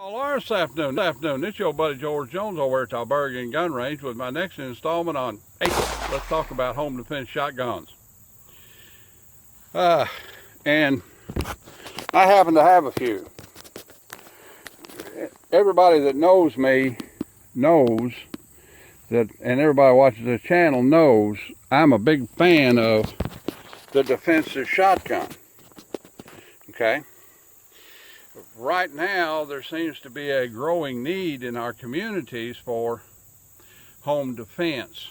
All this afternoon. This your buddy George Jones over at Albergan Gun Range with my next installment on let's talk about home defense shotguns. And I happen to have a few. Everybody that knows me knows that, and everybody watches this channel knows I'm a big fan of the defensive shotgun. Okay? Right now, there seems to be a growing need in our communities for home defense.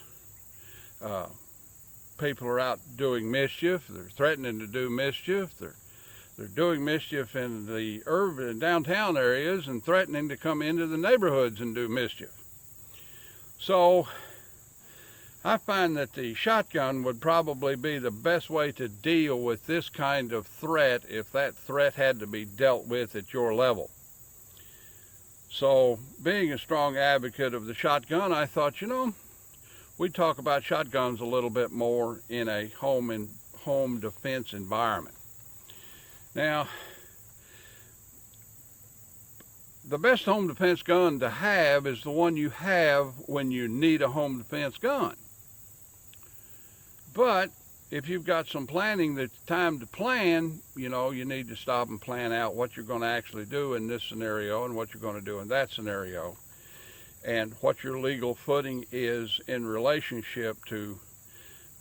People are out doing mischief. They're threatening to do mischief. They're doing mischief in the urban and downtown areas and threatening to come into the neighborhoods and do mischief. So I find that the shotgun would probably be the best way to deal with this kind of threat if that threat had to be dealt with at your level. So, being a strong advocate of the shotgun, I thought, we'd talk about shotguns a little bit more in a home defense environment. Now, the best home defense gun to have is the one you have when you need a home defense gun. But if you've got some planning, that's time to plan, you need to stop and plan out what you're going to actually do in this scenario and what you're going to do in that scenario, and what your legal footing is in relationship to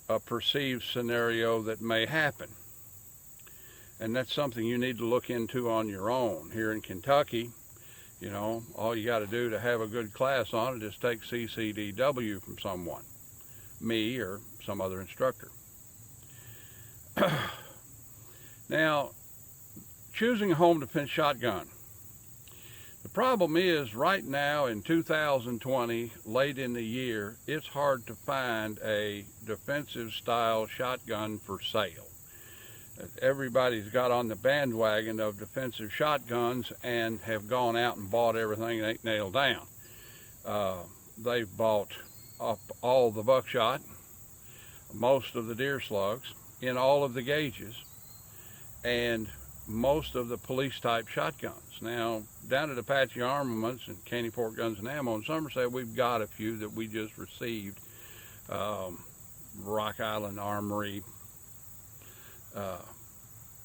a perceived scenario that may happen. And that's something you need to look into on your own. Here in Kentucky, all you got to do to have a good class on it is take CCDW from someone, me or some other instructor. Now, choosing a home defense shotgun. The problem is right now in 2020, late in the year, it's hard to find a defensive style shotgun for sale. Everybody's got on the bandwagon of defensive shotguns and have gone out and bought everything that ain't nailed down. They've bought up all the buckshot, most of the deer slugs in all of the gauges, and most of the police type shotguns. Now, down at Apache Armaments and Caney Fort Guns and Ammo in Somerset, we've got a few that we just received. Rock Island Armory,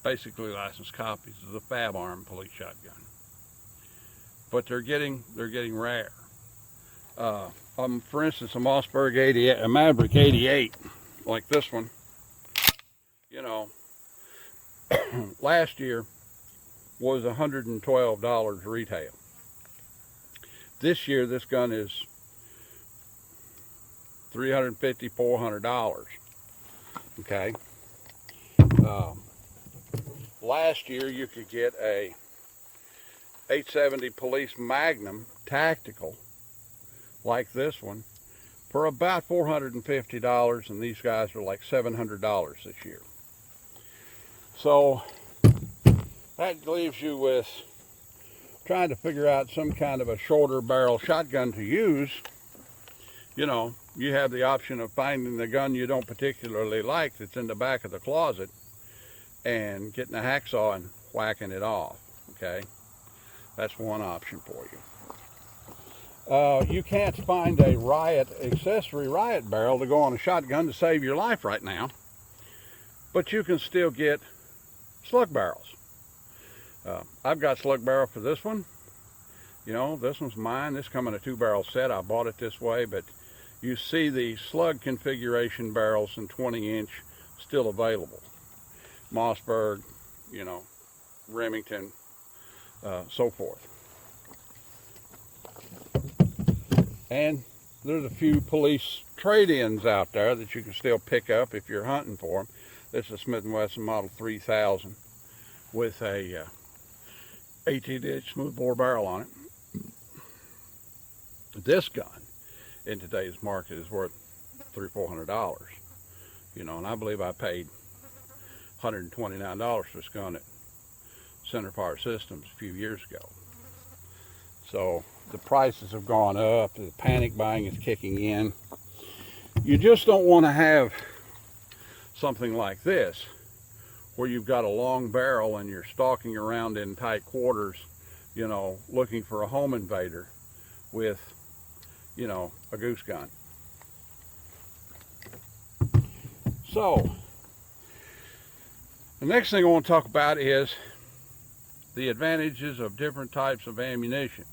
basically licensed copies of the Fab Arm police shotgun. But they're getting rare. For instance, a Mossberg 88, a Maverick 88, like this one, last year was $112 retail. This year, this gun is $350, $400. Okay. Last year, you could get a 870 Police Magnum Tactical like this one for about $450, and these guys are like $700 this year. So that leaves you with trying to figure out some kind of a shorter barrel shotgun to use. You have the option of finding the gun you don't particularly like that's in the back of the closet and getting a hacksaw and whacking it off. Okay, that's one option for you. You can't find a accessory riot barrel to go on a shotgun to save your life right now, but you can still get slug barrels. I've got slug barrel for this one. This one's mine. This comes in a 2-barrel set. I bought it this way, but you see the slug configuration barrels in 20-inch still available. Mossberg, Remington, so forth. And there's a few police trade-ins out there that you can still pick up if you're hunting for them. This is a Smith & Wesson Model 3000 with a 18-inch smoothbore barrel on it. This gun in today's market is worth $300-400. And I believe I paid $129 for this gun at Center Fire Systems a few years ago. So the prices have gone up, the panic buying is kicking in. You just don't want to have something like this where you've got a long barrel and you're stalking around in tight quarters you know, looking for a home invader with, you know, a goose gun. So, the next thing I want to talk about is the advantages of different types of ammunition.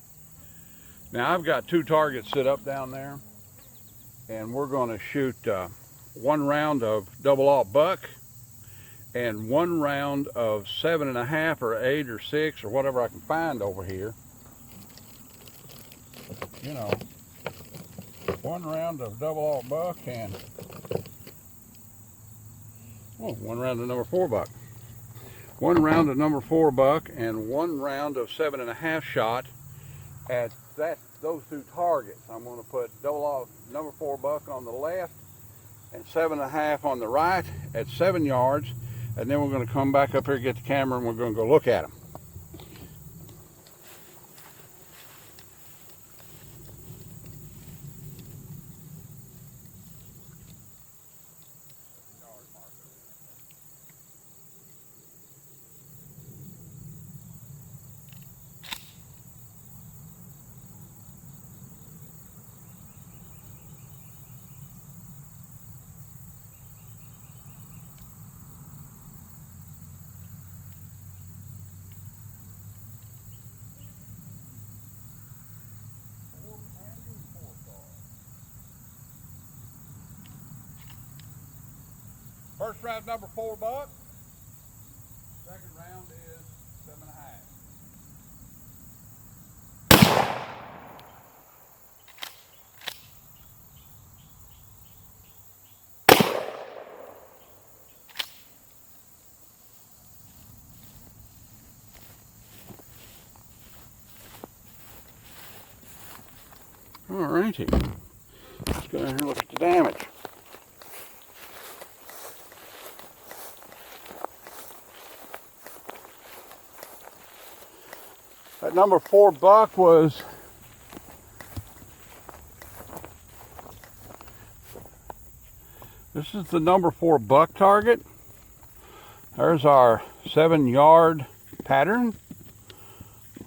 Now, I've got 2 targets set up down there, and we're going to shoot 1 round of double-aught buck and 1 round of 7.5 or 8 or 6 or whatever I can find over here. You know, 1 round of double-aught buck and 1 round of number 4 buck. 1 round of number 4 buck and 1 round of 7.5 shot at those 2 targets. I'm going to put double-aught number 4 buck on the left and 7.5 on the right at 7 yards, and then we're going to come back up here, get the camera, and we're going to go look at them. First round number 4 buck. Second round is 7.5. All righty. Let's go down here and look at the damage. That number 4 buck was this is the number 4 buck target. There's our 7-yard pattern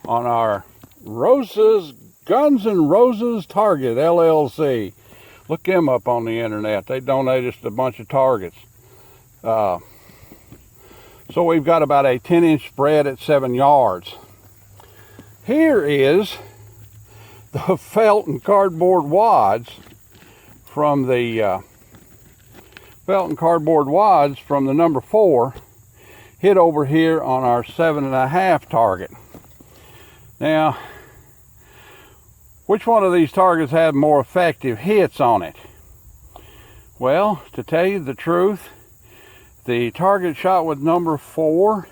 on our Guns and Roses Target LLC. Look them up on the internet. They donated us a bunch of targets. So we've got about a 10-inch spread at 7 yards. Here is the felt and cardboard wads from the number 4 hit over here on our 7.5 target. Now, which one of these targets had more effective hits on it? Well, to tell you the truth, the target shot with number 4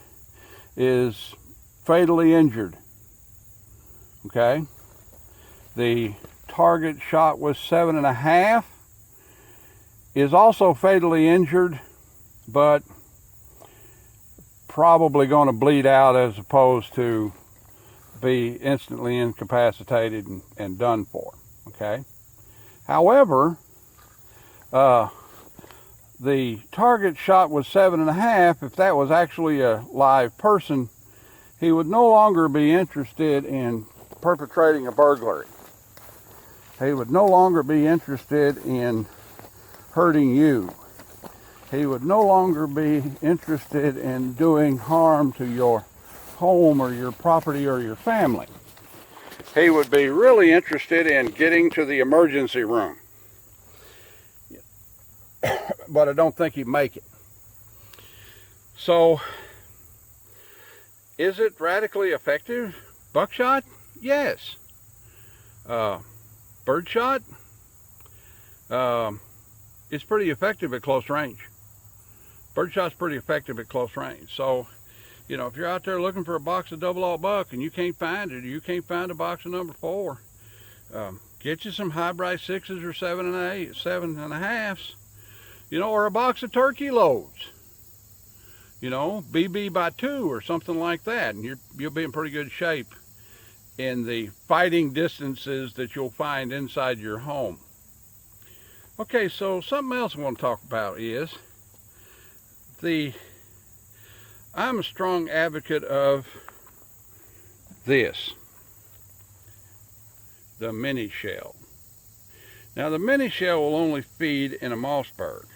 is fatally injured. Okay? The target shot with 7.5 is also fatally injured, but probably going to bleed out as opposed to be instantly incapacitated and done for. Okay? However, the target shot with 7.5, if that was actually a live person, he would no longer be interested in perpetrating a burglary. He would no longer be interested in hurting you. He would no longer be interested in doing harm to your home or your property or your family. He would be really interested in getting to the emergency room. But I don't think he'd make it. So, is it radically effective? Buckshot? Yes. Birdshot? It's pretty effective at close range. Birdshot's pretty effective at close range. So, you know, if you're out there looking for a box of double-aught buck and you can't find it, or you can't find a box of number 4, get you some high-bright 6s or 7.5s, you know, or a box of turkey loads. You know, BB by 2 or something like that, and you'll be in pretty good shape in the fighting distances that you'll find inside your home. Okay, so something else I want to talk about is I'm a strong advocate of this, the mini shell. Now the mini shell will only feed in a Mossberg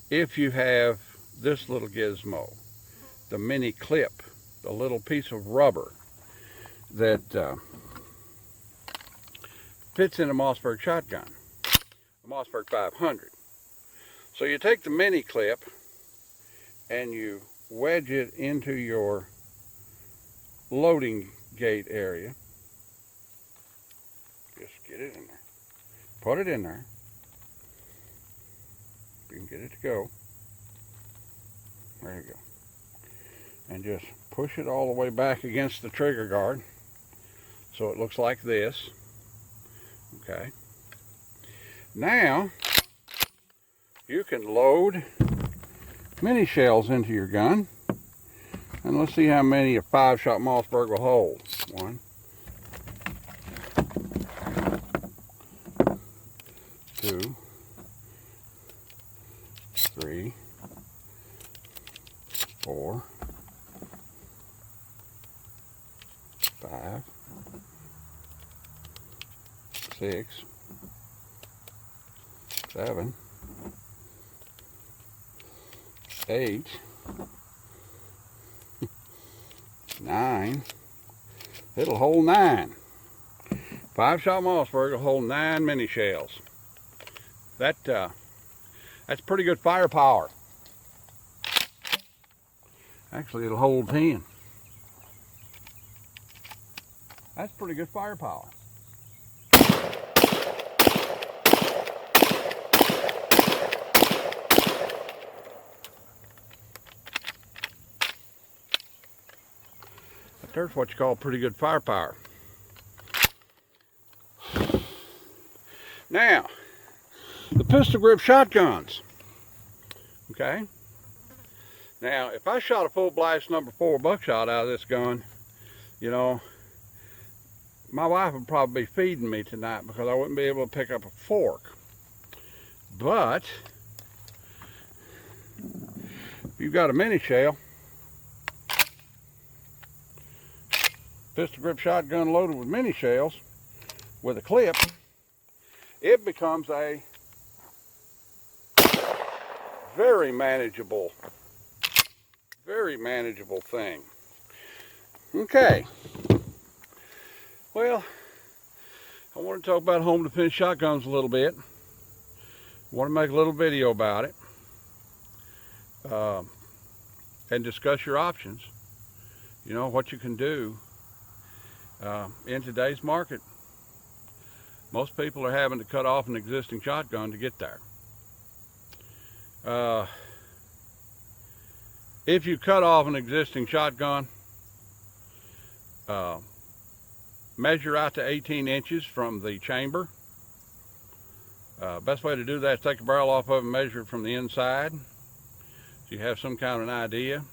if you have this little gizmo, the mini clip, the little piece of rubber that fits in a Mossberg shotgun, a Mossberg 500. So you take the mini clip and you wedge it into your loading gate area. Just get it in there. Put it in there. You can get it to go. There you go. And just push it all the way back against the trigger guard so it looks like this. Okay. Now you can load mini shells into your gun, and let's see how many a 5-shot Mossberg will hold. 1, 2, 3, 4, 5, 6, 7, 8, 9. It'll hold 9. 5-shot Mossberg will hold 9 mini shells. That's pretty good firepower. Actually, it'll hold 10. That's pretty good firepower. There's what you call pretty good firepower. Now, the pistol grip shotguns. Okay. Now, if I shot a full blast number 4 buckshot out of this gun, you know, my wife would probably be feeding me tonight because I wouldn't be able to pick up a fork. But if you've got a mini shell, pistol grip shotgun loaded with mini shells with a clip, it becomes a very manageable thing. Okay. Well, I want to talk about home defense shotguns a little bit. I want to make a little video about it and discuss your options. You know, what you can do in today's market. Most people are having to cut off an existing shotgun to get there. If you cut off an existing shotgun, measure out to 18 inches from the chamber. Best way to do that is take a barrel off of it and measure it from the inside, so you have some kind of an idea.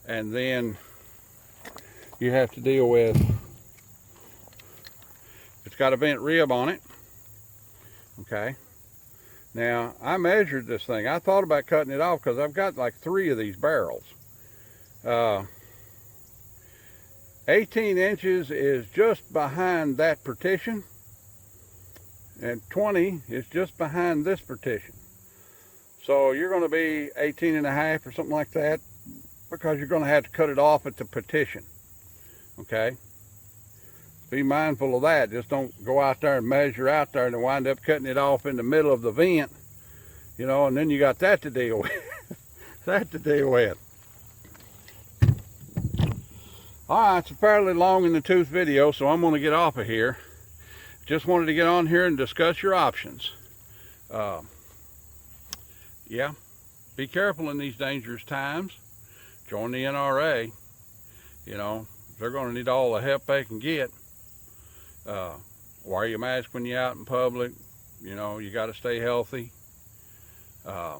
And then you have to deal with, it's got a vent rib on it. Okay. Now, I measured this thing. I thought about cutting it off because I've got like 3 of these barrels. 18 inches is just behind that partition, and 20 is just behind this partition. So you're going to be 18 and a half or something like that, because you're going to have to cut it off at the partition. Okay? Be mindful of that. Just don't go out there and measure out there and wind up cutting it off in the middle of the vent, you know, and then you got that to deal with. Alright, it's a fairly long in the tooth video, so I'm going to get off of here. Just wanted to get on here and discuss your options. Yeah, be careful in these dangerous times. Join the NRA. You know, they're going to need all the help they can get. Wear your mask when you're out in public. You know, you got to stay healthy. I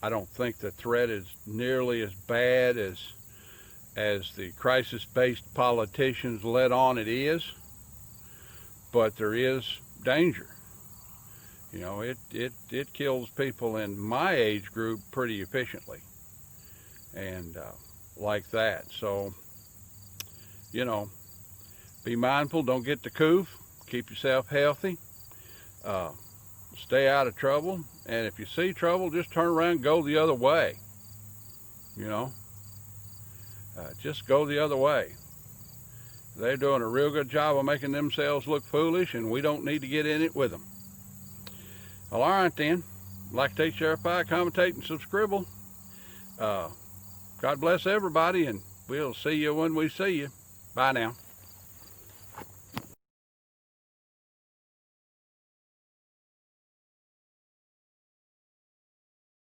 don't think the threat is nearly as bad as the crisis-based politicians let on it is, but there is danger. You know, it kills people in my age group pretty efficiently, and like that. So you know, be mindful, don't get the coof, keep yourself healthy, stay out of trouble, and if you see trouble, just turn around and go the other way, you know. Just go the other way. They're doing a real good job of making themselves look foolish, and we don't need to get in it with them. Well, all right then. Like, take, share, commentate, and subscribe. God bless everybody, and we'll see you when we see you. Bye now.